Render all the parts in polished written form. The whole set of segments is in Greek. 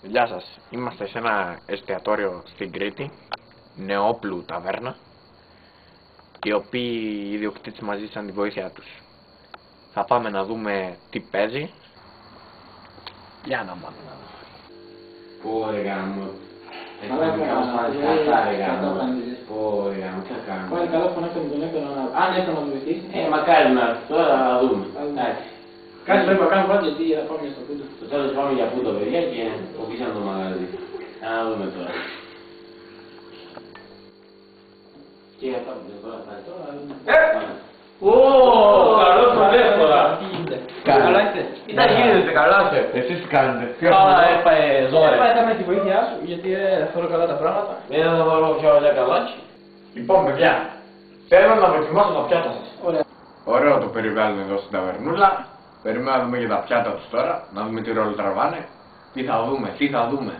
Γεια σας. Είμαστε σε ένα εστιατόριο στην Κρήτη, Νεόπλου Ταβέρνα, οι οποίοι οι ιδιοκτήτες μας ζήτησαν τη βοήθεια τους. Θα πάμε να δούμε τι παίζει. Για να μάθουμε. Πω ρε γάμο. Καλώς πάνε σκατά ρε γάμο. Πω ρε γάμο, τι θα κάνουμε. Πάλι καλά φωνάξτε με τον Έκτονα, αν έρθει να μας βοηθήσει. Μακάρι να έρθει, τώρα θα δούμε. Εντάξει. Κάτι πρέπει να κάνουμε πρώτα γιατί θα πάμε στο πούντο. Στο τέλος πάμε για πούντο παιδιά και οπίσαμε το μαγαζί. Να δούμε τώρα. Και για πάμε τώρα, τώρα δούμε. Καλώς τον εύκολα. Τι γίνεται. Καλά είστε. Τι θα γίνεται, καλά είστε. Εσείς τι κάνετε. Καλά έπαε ζόρε. Πάμε τη βοήθειά σου γιατί θέλω καλά τα πράγματα. Δεν θα βάλω πιο ωραία καλάκι. Λοιπόν, παιδιά, θέλω να δοκιμάσω τα πιάτα σας. Ωραία. Ωραίο το περιβάλλον εδώ στην ταβερνούλα. Περιμένουμε να δούμε και τα πιάτα τους τώρα, να δούμε τι ρόλο τραβάνε. Τι θα δούμε, τι θα δούμε.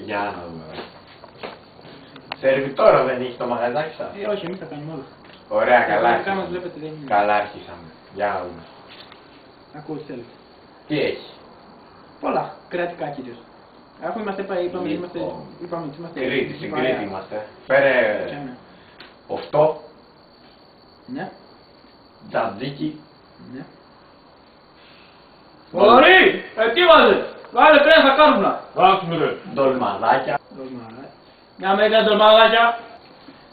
Για να δούμε. Σερβιτόρο δεν έχει το μαγαζάκι σας. Όχι, εμείς θα κάνουμε όλα. Ωραία, καλά Κάνουμε, αρχίσαμε. βλέπετε, δεν είναι. Καλά αρχίσαμε. Για να δούμε. Ακούω τι θέλετε. Τι έχει. Πολλά, κρατικά κυρίως. Αφού είμαστε, είπαμε, Λοιπόν. είμαστε. Κρήτη, στην Κρήτη είμαστε. Φέρε Ναι. οφτό, Ναι. τζατζίκι. Ναι. Μπορεί! Ετοίμαζε! Βάλε πρέσα κάρβουνα! Βάζουμε ρε. Ντολμαδάκια. Μια μερικά ντολμαδάκια.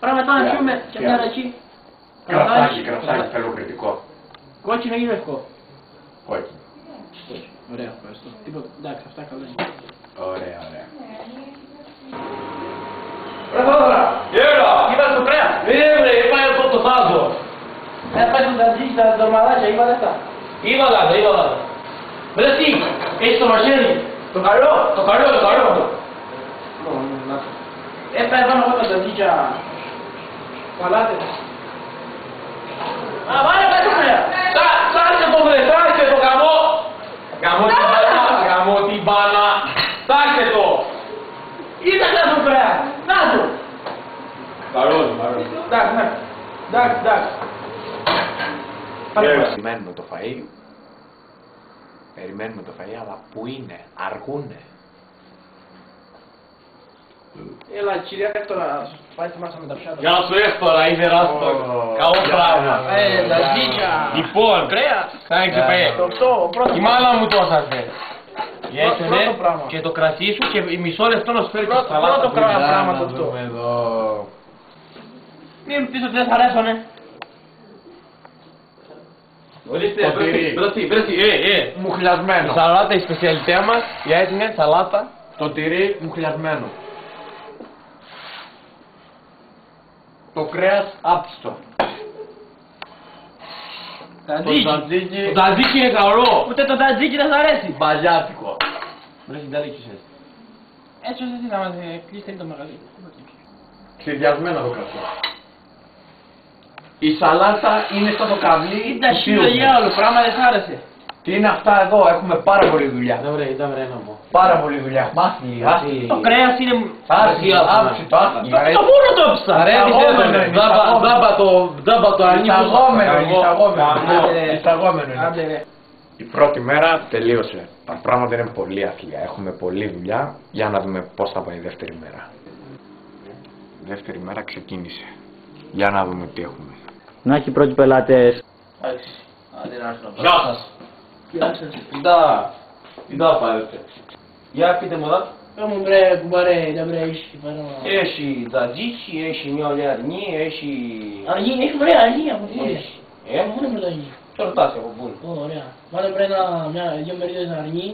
Πρέπει μετά να πιούμε και μια ρακή. Κρασάκι, κρασάκι, θέλω κριτικό. Κόκκινο ή λευκό. Κόκκινο. Ωραία, ευχαριστώ. Τίποτα, εντάξει, αυτά καλά είναι. Ωραία, ωραία. Ρε Θόδωρα! Έλα! Είπατε το κρέας! Ρε, είπατε αυτό το θάζο! Πάει το τατζίκι, τα ντορμαδάκια, είπατε αυτά. Είπατε, είπατε. Ρε τι, έχεις το μαχαίρι! Το καλό! Το καλό! Πάει πάνω από τα τατζίκια. Παλάτε. Α, βάλε πάει το κρέας! Σάρσε το βρε, σάρσε το γαμό! Γαμό την μπάνα! Σάρσε το! Είδα το κρέας. Να το. Καλό. Εντάξει. Περιμένουμε το φαΐ. Περιμένουμε το φαΐ, αλλά πού είναι, αργούνε. Έλα, κυρία Έκτορα, πάει θυμάσαι τα πιάτα. Γεια σου Έκτορα, είσαι ράστο. Καλό πράγμα. Τατζίκια. Λοιπόν, κρέας, θα εξεπαίε. Η μάνα μου το έσασε. Πρώτο πράγμα. Και το κρασί σου και η μισό λεπτό να σου φέρει το σαλάτα. Πρώτο πράγμα το αυτό. Εδώ. Μην πεις ότι δεν σ' αρέσουνε. Ορίστε, Ποτήρι. βρέθη, Μουχλιασμένο. Η σαλάτα, η σπεσιαλιτέ μας, η έτοιμη σαλάτα. Το τυρί μουχλιασμένο. Το κρέας άπιστο. Τατζίκι. Το τατζίκι είναι καλό. Ούτε το τατζίκι δεν σ' αρέσει. Μπαζιάτικο. Βρέθη, δεν έχεις έτσι. Έτσι όσο τι θα μας κλείσει το μαγαζί. Ξεδιασμένο το κρασί. Η σαλάτα είναι σαν το καβλί Κοίτα του χίλιο θείου. διάολο, πράγμα δεν σ' άρεσε. Τι είναι αυτά εδώ, έχουμε πάρα πολλή δουλειά. Ήταν βρε ένα μου. Πάρα πολλή δουλειά. Μάθη, Το κρέας είναι... άσχημα, άψητο, άσχημα. Το μόνο το έψα. Τζάμπα το Εισαγόμενο είναι. Η πρώτη μέρα τελείωσε. Τα πράγματα είναι πολύ άθλια. Έχουμε πολλή δουλειά. Για να δούμε πώς θα πάει η δεύτερη μέρα. Η δεύτερη μέρα ξεκίνησε. Για να δούμε τι έχουμε. Να έχει πρώτοι πελάτες. Γεια σας. Τι τα πάρετε. Για πείτε μου δά. Κάμω μπρε κουμπάρε, δεν μπρε ίσχυ πάνω. Έχει τζατζίκι, έχει μια όλη αρνή, έχει... Αργή, έχει μπρε αργή από πού είναι. Έχει. Πού είναι μπρε το αργή. Το ρωτάς από πού είναι. Ωραία. Βάλε μπρε δύο μερίδες αργή,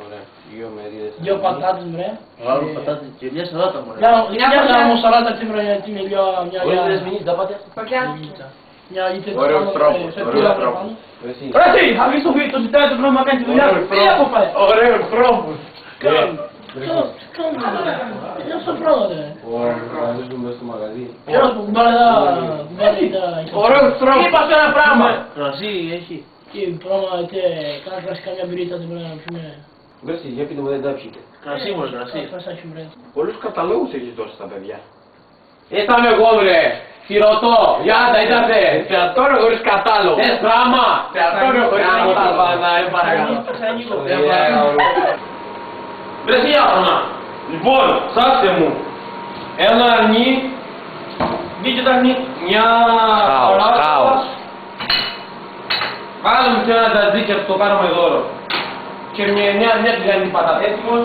Ωραία. Δύο μερίδες. δύο πατάτες μπρε. Βάλουμε πατάτες και μια σαλάτα μωρέ. Μια μου σαλάτα τι μπρε γιατί είναι λίγο μια... Μπορείς να σμηνείς, τα πάτε. Μια γίτσα Ωραίος τρόπος, ωραίος τρόπος. Ρε εσύ, θα βγεις το ζητάει το πνεύμα να κάνει τη δουλειά σου. Τι αποφάει. Ωραίος τρόπος. Είναι αυτό το πράγμα ρε. Ωραία, να ζήσουμε στο μαγαζί. Ποιος που κουμπάρε τα... Ωραίος τρόπος. Είπα σε ένα πράγμα. Κρασί έχει. Τι πράγμα, κάνα κρασί καμιά μπυρίτα δεν πρέπει να πιούμε. Βρέσει, για πείτε μου δεν τα πιείτε. Κρασί μωρέ, κρασί. Κρασάκι μπρε. Πολλούς καταλόγους έχεις δώσει στα παιδιά. Ήρθαμε εγώ βρε. Σιρωτό, γιάντα, είδατε. Εστιατόριο χωρίς κατάλογο. Θες πράγμα. Εστιατόριο χωρίς κατάλογο. Παρακαλώ. Βρες διάφωνα. Λοιπόν, σάστε μου. Ένα αρνί. Δείτε τα αρνί. Μια Χάος. Βάλε μου και ένα τατζίκι που το κάνουμε δώρο. Και μια τηγανή πατάτα. Έτοιμος.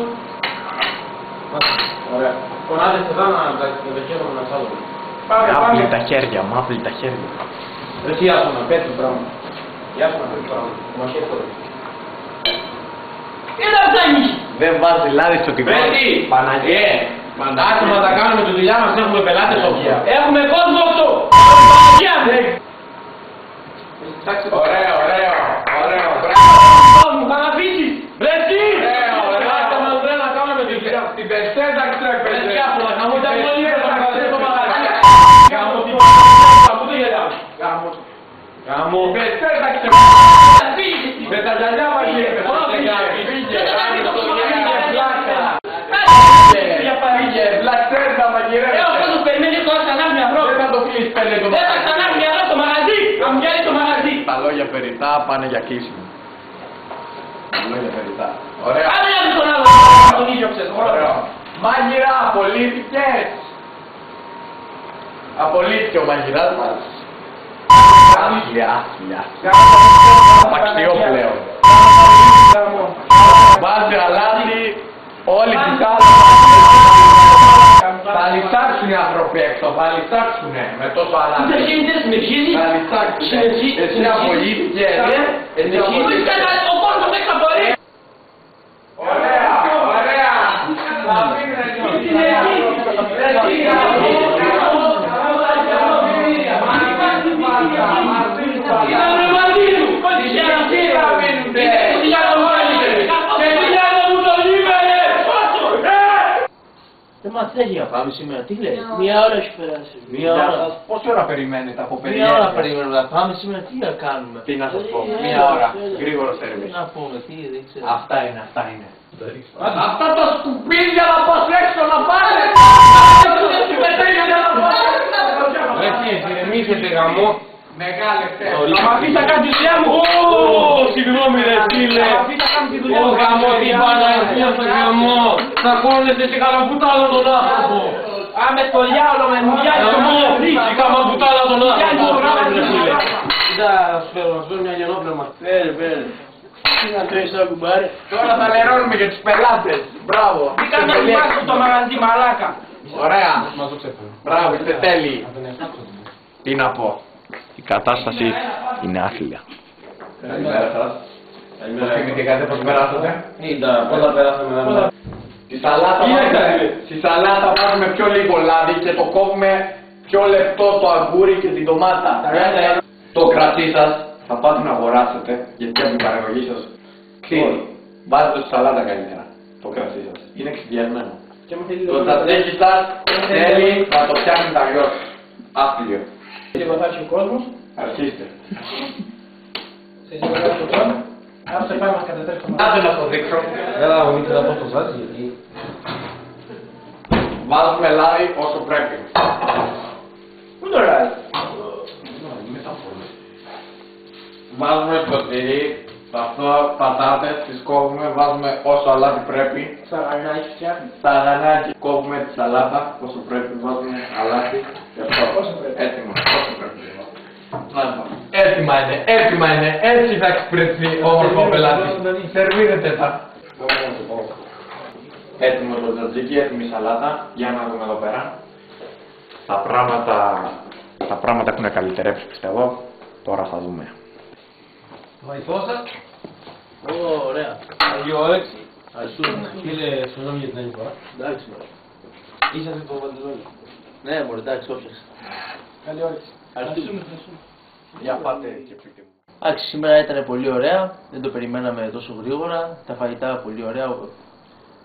Ωραία. Φωνάζεστε εδώ να τα χέρουμε να σάλουμε. Μάπλη τα χέρια, μάπλη τα χέρια. Εσύ Ιάσονα, πέτει το πράγμα. Ιάσονα, πέτει το πράγμα. Το μαχαίρι τώρα. Τι να φτάνεις! Δεν βάζει λάδι στο τυφλό. Πέτει! Παναγία. Άτομα τα κάνουμε τη δουλειά μας, έχουμε πελάτες όψο. Έχουμε κόσμο όψο! Παναγία! Ωραίο, ωραίο, ωραίο. Μου θα αφήσεις! Βρέτσι! Άτομα πρέπει να κάνουμε τη δουλειά. Την πεσέντα ξέρω Βρέτσι Ιάσονα, χαμώ τα μόλια θα παγαζέ το μαγαζί. Γάμω την πού το γελιά. Γάμω. Πεσέντα ξέρω. Με τα γυαλιά μαζί. Πήγε, βλαξέντα μαγειρεύεται. Αυτό τους περιμένει τώρα ξανά μια βρω. Δεν θα το κλείσει πέντε το Δεν θα ξανά μια βρω στο μαγαζί. Θα μου πιάνει το μαγαζί. Τα λόγια περιτά πάνε για κλείσιμο. Τα λόγια περιτά. Ωραία. Άρα για τον άλλο. Τον ίδιο ξέρεις. Ωραίο. Μάγειρα, απολύθηκες. Απολύθηκε ο μαγειράς μας. Άθλια, άθλια. Απαξιό πλέον. Βάζει αλάτι, όλη την κάλα. Θα λυσάξουν οι άνθρωποι έξω, θα λυσάξουνε με τόσο αλάτι. Τι γίνεται, συνεχίζεις. Θα λυσάξουνε. Εσύ απολύθηκες. Εσύ απολύθηκες. Ο κόσμος έχει απορρεί. Ωραία, ωραία. Θα μείνουν Δεν μας τρέχει να πάμε σήμερα, τι λες, μία ώρα έχει περάσει. Μία ώρα. Πόση ώρα περιμένετε από Μία παιδιά? ώρα περιμένουμε να πάμε σήμερα, τι να κάνουμε. Τι να σας πω, μία ώρα, γρήγορο Τι σερβις. να πούμε, τι δεν ξέρω. Αυτά είναι, αυτά είναι. Αυτά τα σκουπίδια να πας έξω να πάρε! Εσύ, ηρεμήσετε γαμό. Μεγάλε Θα μ' αφήσεις να κάνω τη δουλειά μου. Συγγνώμη ρε φίλε. Θα μ' αφήσεις να κάνω τη δουλειά Ω μου. γαμό την Παναγία στο γαμό. Θα κόνετε σε καλαμπουτάλα τον άνθρωπο. Άμε στο διάολο με μου πιάνει το Γαμό, σε καλαμπουτάλα τον άνθρωπο. Κοίτα, σου φέρω μια γενόπνευμα. Φέρε. Τι να τρέχεις ένα κουμπάρι. Τώρα θα λερώνουμε για τους πελάτες. Μπράβο. Τι κάνω να μάθω το μαγαζί μαλάκα. Ωραία. Μας το ξέφερε. Μπράβο, είστε τέλειοι. Τι να πω. Η κατάσταση είναι άθλια. Καλημέρα σας. Πώς θυμηθήκατε, πώς περάσατε? Όλα περάσαμε να Στη σαλάτα βάζουμε πιο λίγο λάδι και το κόβουμε πιο λεπτό το αγκούρι και την ντομάτα. Το κρασί σας θα πάτε να αγοράσετε γιατί από την παραγωγή σας κλείνει. Βάζετε το στη σαλάτα καλύτερα το κρασί σας. Είναι εξυδιασμένο. Το τατζίκι σας θέλει να το φτιάχνετε αλλιώς. Άθλιο. Λίγο θα έχει ο κόσμος. Αρχίστε. Σε λίγο θα έχει ο κόσμος. Άρα σε πάει μας κατατρέχει. Άντε να το δείξω. Έλα, μου ήθελα να πω στο ζάζι γιατί... Βάζουμε λάδι όσο πρέπει. Πού το ράζει. Βάζουμε στο τυρί, αυτό πατάτες, τις κόβουμε, βάζουμε όσο αλάτι πρέπει. Σαγανάκι φτιάχνει. Στα αγανάκι κόβουμε τη σαλάτα όσο πρέπει, βάζουμε αλάτι και αυτό. Όσο πρέπει. Έτοιμο, όσο πρέπει. Έτοιμα είναι, έτσι θα εξυπηρετηθεί ο όμορφο πελάτης. Σερβίρετε τα. Έτοιμο το τζατζίκι, έτοιμη σαλάτα, για να δούμε εδώ πέρα. Τα πράγματα έχουν καλυτερέψει πιστεύω, τώρα θα δούμε. Βοηθό σας. Ωραία. Αγιο όρεξη. Αρχίζουμε. Φίλε, συγγνώμη για την άλλη φορά. Εντάξει μωρέ. Είσαστε το παντελόνι. Ναι μωρέ, εντάξει, όψες. Καλή όρεξη. Αρχίζουμε. Για πάτε και πείτε μου. Εντάξει, σήμερα ήταν πολύ ωραία, δεν το περιμέναμε τόσο γρήγορα, τα φαγητά πολύ ωραία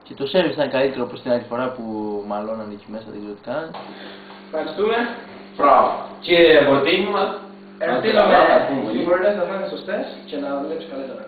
και το σέρβις ήταν καλύτερο από την άλλη φορά που μαλώναν εκεί μέσα, δεν ξέρω τι κάνανε. Ευχαριστούμε. Μπράβο. Κύριε Πορτίνη μας. Ερωτήλαμε οι φορές να είναι σωστές και να δουλέψει καλύτερα.